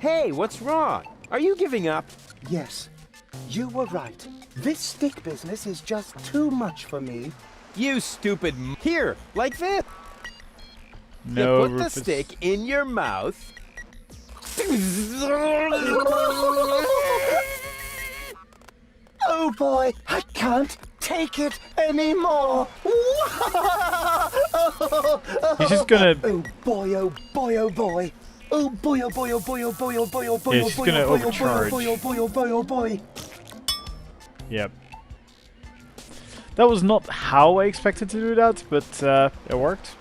Hey, what's wrong? Are you giving up? Yes, you were right. This stick business is just too much for me. You stupid Here, like this. No, You put Rufus. the stick in your mouth. Oh boy, I can't take it anymore. He's just gonna... Oh boy, oh boy, oh boy. Oh boy, oh boy, oh boy, oh boy, oh boy, oh boy, Yeah, oh she's boy, gonna oh boy, oh boy, oh overcharge. boy, oh boy, oh boy, oh boy. Yep. That was not how I expected to do that, but it worked.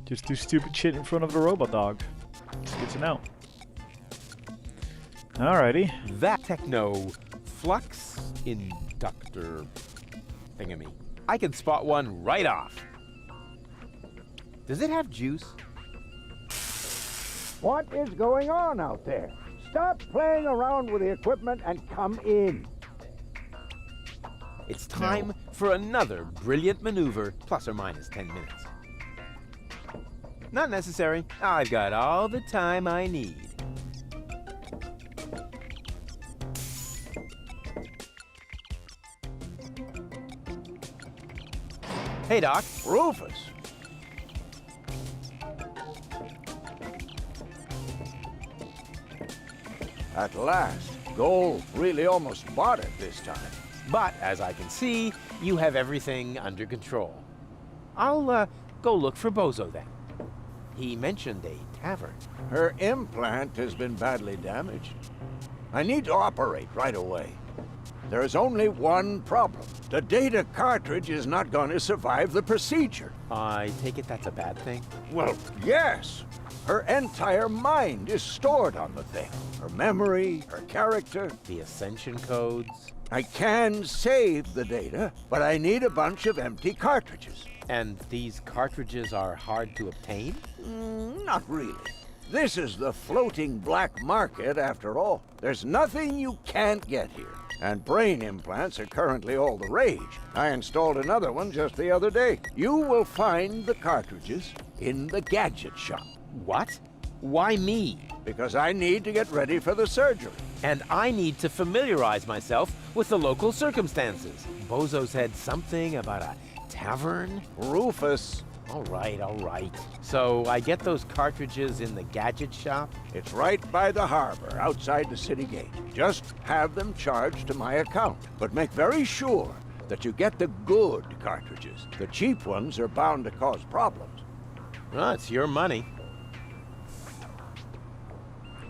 Just do stupid shit in front of the robot dog. It's good to know. Alrighty. That techno flux inductor thingamy. I can spot one right off. Does it have juice? What is going on out there? Stop playing around with the equipment and come in. It's time for another brilliant maneuver, plus or minus 10 minutes. Not necessary. I've got all the time I need. Hey, Doc. Rufus. At last. Goal really almost bought it this time. But, as I can see, you have everything under control. I'll go look for Bozo then. He mentioned a tavern. Her implant has been badly damaged. I need to operate right away. There is only one problem. The data cartridge is not going to survive the procedure. I take it that's a bad thing? Well, yes. Her entire mind is stored on the thing. Her memory, her character. The Ascension codes? I can save the data, but I need a bunch of empty cartridges. And these cartridges are hard to obtain? Not really. This is the floating black market, after all. There's nothing you can't get here. And brain implants are currently all the rage. I installed another one just the other day. You will find the cartridges in the gadget shop. What? Why me? Because I need to get ready for the surgery. And I need to familiarize myself with the local circumstances. Bozo said something about a tavern? Rufus. All right, all right. So I get those cartridges in the gadget shop? It's right by the harbor, outside the city gate. Just have them charged to my account. But make very sure that you get the good cartridges. The cheap ones are bound to cause problems. Well, it's your money.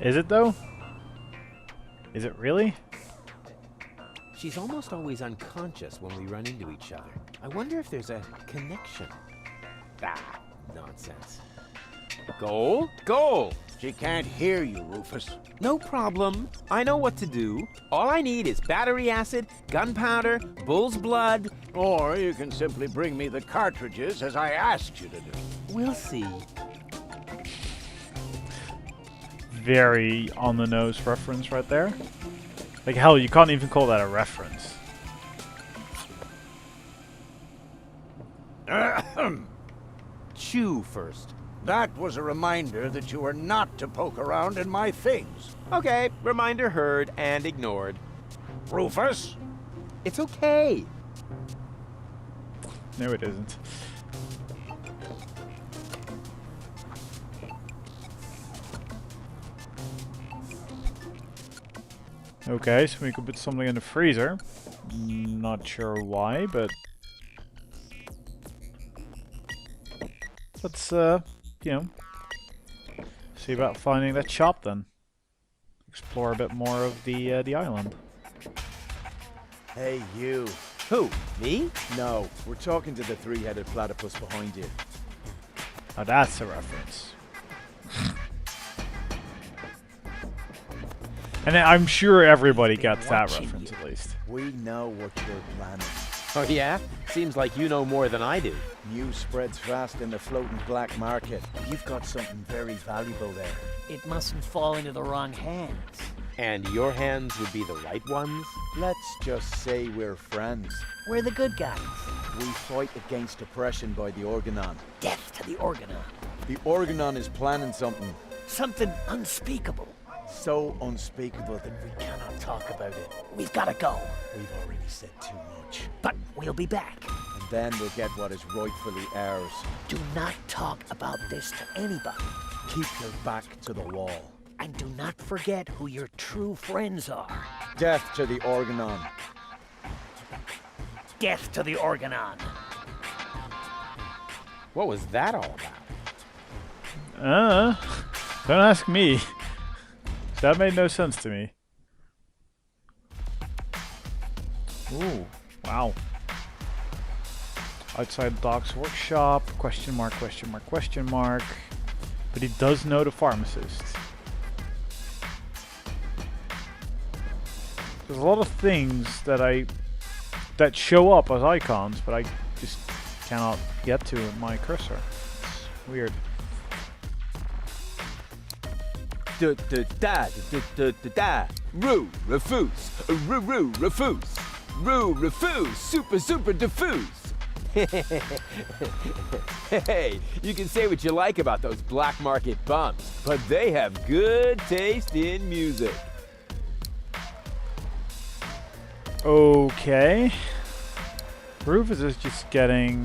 Is it though? Is it really? She's almost always unconscious when we run into each other. I wonder if there's a connection. Ah, nonsense. Goal? Goal! She can't hear you, Rufus. No problem. I know what to do. All I need is battery acid, gunpowder, bull's blood. Or you can simply bring me the cartridges as I asked you to do. We'll see. Very on the nose reference right there. Like hell, you can't even call that a reference. Chew first. That was a reminder that you are not to poke around in my things. Okay, reminder heard and ignored. Rufus? It's okay. No, it isn't. Okay, so we could put something in the freezer. Not sure why, but let's you know, see about finding that shop then. Explore a bit more of the island. Hey, you. Who? Me? No, we're talking to the three-headed platypus behind you. Now that's a reference. And I'm sure everybody gets that reference at least. We know what you're planning. Oh yeah? Seems like you know more than I do. News spreads fast in the floating black market. You've got something very valuable there. It mustn't fall into the wrong hands. And your hands would be the right ones? Let's just say we're friends. We're the good guys. We fight against oppression by the Organon. Death to the Organon. The Organon is planning something Something unspeakable. so unspeakable that we cannot talk about it. We've gotta go. We've already said too much. But we'll be back. And then we'll get what is rightfully ours. Do not talk about this to anybody. Keep your back to the wall. And do not forget who your true friends are. Death to the Organon. Death to the Organon. What was that all about? Don't ask me. That made no sense to me. Ooh, wow. Outside Doc's workshop, question mark, question mark, question mark. But he does know the pharmacist. There's a lot of things that show up as icons, but I just cannot get to with my cursor. It's weird. Rufus. Rufus. Super diffuse. Hey, you can say what you like about those black market bums, but they have good taste in music. Okay. Rufus is just getting...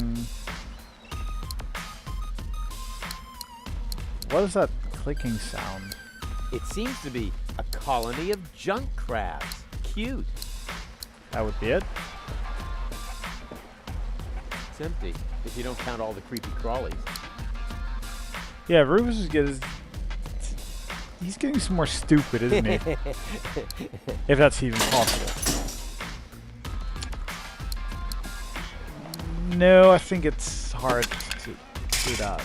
What is that clicking sound? It seems to be a colony of junk crabs. Cute. That would be it. It's empty, if you don't count all the creepy crawlies. Yeah, Rufus is getting... He's getting some more stupid, isn't he? If that's even possible. No, I think it's hard to do that.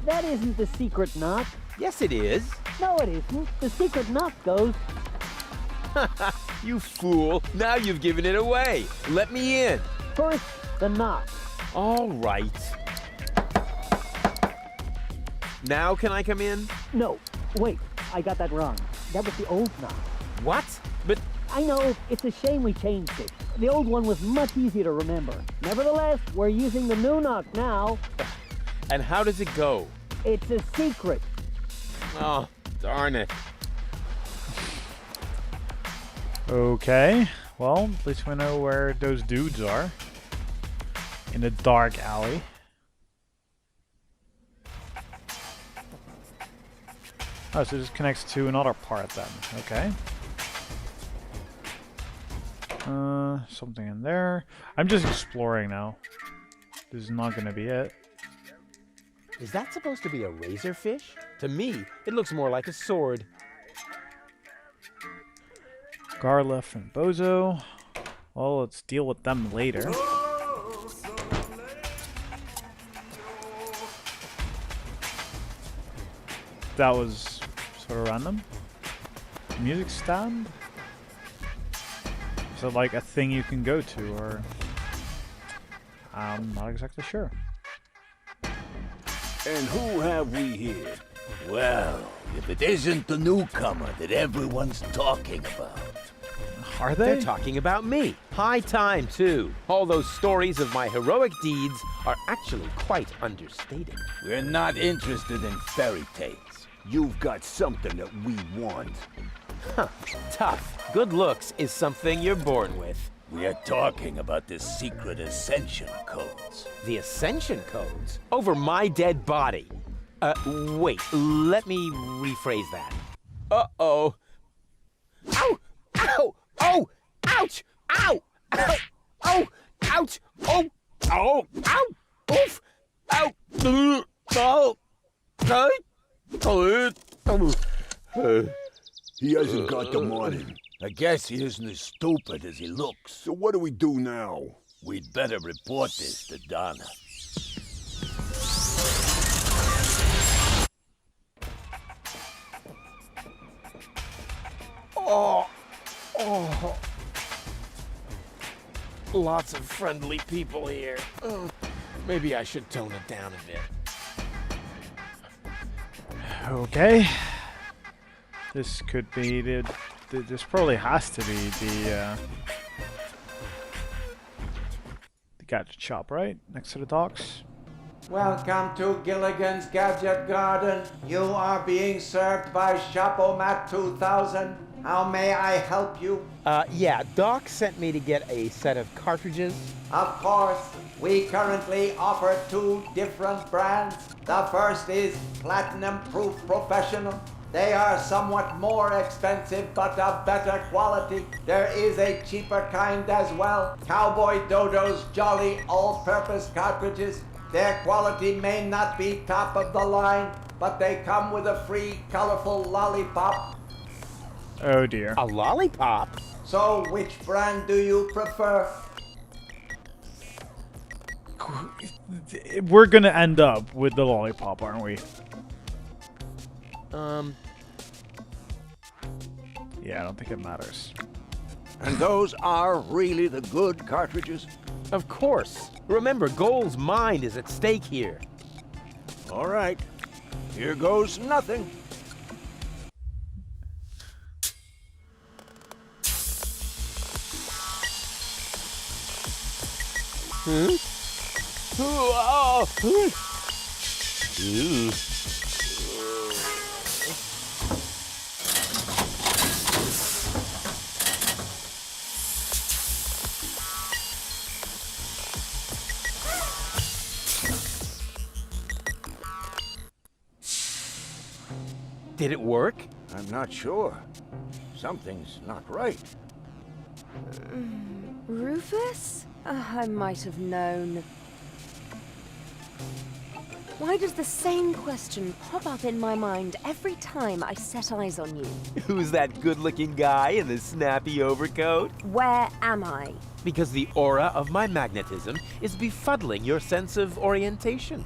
That isn't the secret knock. Yes, it is. No, it isn't. The secret knock goes... You fool. Now you've given it away. Let me in. First, the knock. All right. Now can I come in? No, wait. I got that wrong. That was the old knock. What? But I know, it's a shame we changed it. The old one was much easier to remember. Nevertheless, we're using the new knock now. and how does it go? It's a secret. Oh, darn it. Okay, well, at least we know where those dudes are. In the dark alley. Oh, so this connects to another part then. Okay. Something in there. I'm just exploring now. This is not gonna be it. Is that supposed to be a razorfish? To me, it looks more like a sword. Garlef and Bozo. Well, let's deal with them later. That was sort of random. Music stand? Is it like a thing you can go to, or... I'm not exactly sure. And who have we here? Well, if it isn't the newcomer that everyone's talking about. Are they? They're talking about me. High time, too. All those stories of my heroic deeds are actually quite understated. We're not interested in fairy tales. You've got something that we want. Huh. Tough. Good looks is something you're born with. We are talking about the secret ascension codes. The Ascension codes? Over my dead body. Wait. Let me rephrase that. Uh-oh. Ow! Ow! Oh! Ouch! Ow! Ow! Oh! Ouch! Oh! Oh! Ow! Oof! Ow! Oh! He hasn't got the money. I guess he isn't as stupid as he looks. So what do we do now? We'd better report this to Donna. Oh! Oh! Lots of friendly people here. Maybe I should tone it down a bit. Okay. This could be the this probably has to be the gadget shop, right? Next to the docks. Welcome to Gilligan's Gadget Garden. You are being served by Shopomat 2000. How may I help you? Yeah, Doc sent me to get a set of cartridges. Of course, we currently offer 2 different brands. The first is Platinum Proof Professional. They are somewhat more expensive, but of better quality. There is a cheaper kind as well. Cowboy Dodo's Jolly All-Purpose Cartridges. Their quality may not be top of the line, but they come with a free, colorful lollipop. Oh dear. A lollipop? So, which brand do you prefer? We're gonna end up with the lollipop, aren't we? Yeah, I don't think it matters. And those are really the good cartridges? Of course. Remember, Goal's mind is at stake here. All right. Here goes nothing. Did it work? I'm not sure. Something's not right. Rufus? I might have known. Why does the same question pop up in my mind every time I set eyes on you? Who's that good-looking guy in the snappy overcoat? Where am I? Because the aura of my magnetism is befuddling your sense of orientation.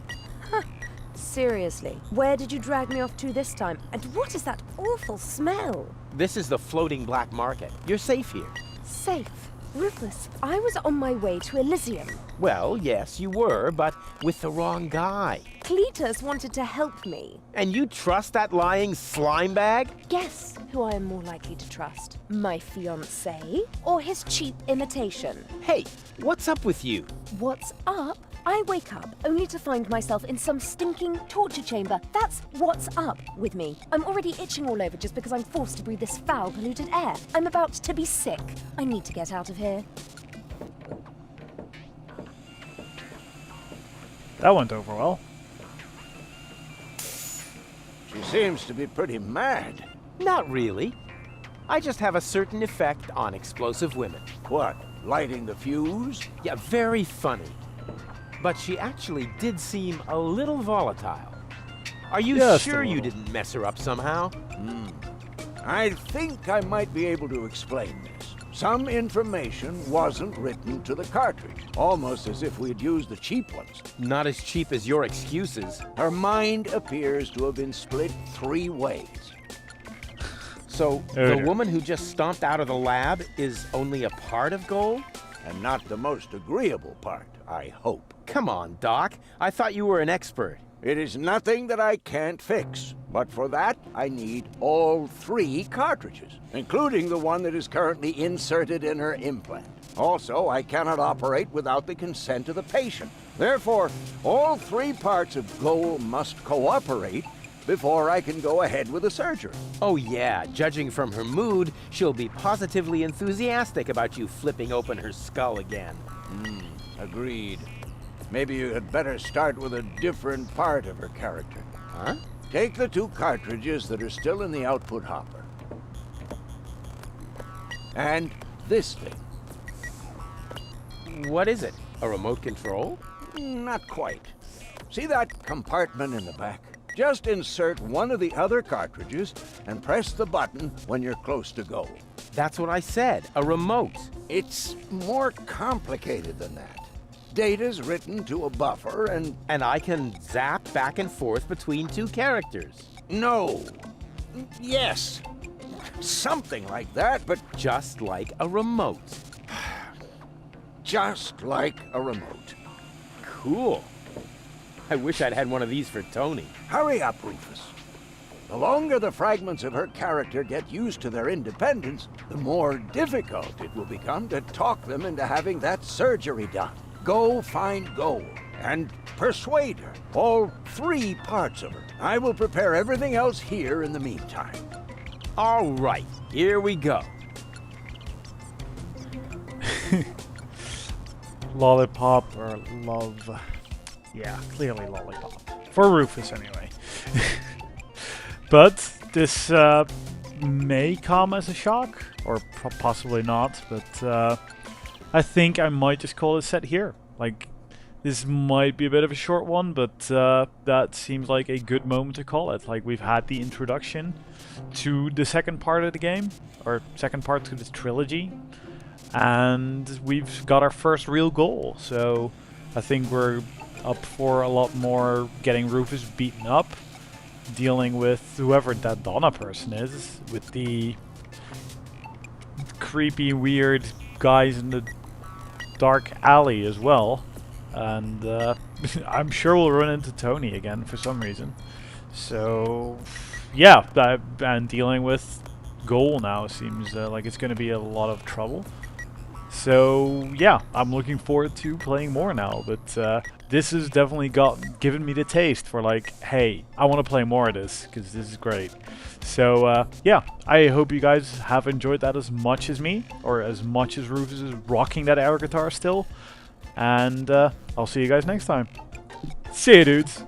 Seriously, where did you drag me off to this time? And what is that awful smell? This is the floating black market. You're safe here. Safe. Rufus, I was on my way to Elysium. Well, yes, you were, but with the wrong guy. Cletus wanted to help me. And you trust that lying slime bag? Guess who I am more likely to trust? My fiancé or his cheap imitation? Hey, what's up with you? What's up? I wake up only to find myself in some stinking torture chamber. That's what's up with me. I'm already itching all over just because I'm forced to breathe this foul, polluted air. I'm about to be sick. I need to get out of here. That went over well. She seems to be pretty mad. Not really. I just have a certain effect on explosive women. What, lighting the fuse? Yeah, very funny. But she actually did seem a little volatile. Are you Just a sure you little. didn't mess her up somehow? I think I might be able to explain this. Some information wasn't written to the cartridge, almost as if we'd used the cheap ones. Not as cheap as your excuses. Her mind appears to have been split 3 ways. So, Oh, the dear. woman who just stomped out of the lab is only a part of Goal? And not the most agreeable part, I hope. Come on, Doc. I thought you were an expert. It is nothing that I can't fix, but for that, I need all 3 cartridges, including the one that is currently inserted in her implant. Also, I cannot operate without the consent of the patient. Therefore, all 3 parts of Goal must cooperate before I can go ahead with the surgery. Oh yeah, judging from her mood, she'll be positively enthusiastic about you flipping open her skull again. Agreed. Maybe you had better start with a different part of her character. Huh? Take the 2 cartridges that are still in the output hopper. And this thing. What is it? A remote control? Not quite. See that compartment in the back? Just insert one of the other cartridges and press the button when you're close to Goal. That's what I said, a remote. It's more complicated than that. Data's written to a buffer and... And I can zap back and forth between 2 characters. No. Yes. Something like that, but Just like a remote. just like a remote. Cool. I wish I'd had one of these for Tony. Hurry up, Rufus. The longer the fragments of her character get used to their independence, the more difficult it will become to talk them into having that surgery done. Go find gold and persuade her. All 3 parts of her. I will prepare everything else here in the meantime. All right, here we go. Lollipop or love. Yeah, clearly lollipop. For Rufus, anyway. But this may come as a shock, or possibly not, but I think I might just call it set here. Like, this might be a bit of a short one, but that seems like a good moment to call it. Like, we've had the introduction to the second part of the game, or second part to this trilogy, and we've got our first real goal. So I think we're up for a lot more getting Rufus beaten up, dealing with whoever that Donna person is, with the creepy, weird guys in the dark alley as well. And I'm sure we'll run into Tony again for some reason. So yeah, and dealing with Goal now seems like it's going to be a lot of trouble. So yeah, I'm looking forward to playing more now, but this has definitely given me the taste for like, hey, I want to play more of this, because this is great. So yeah, I hope you guys have enjoyed that as much as me, or as much as Rufus is rocking that air guitar still. And I'll see you guys next time. See you, dudes!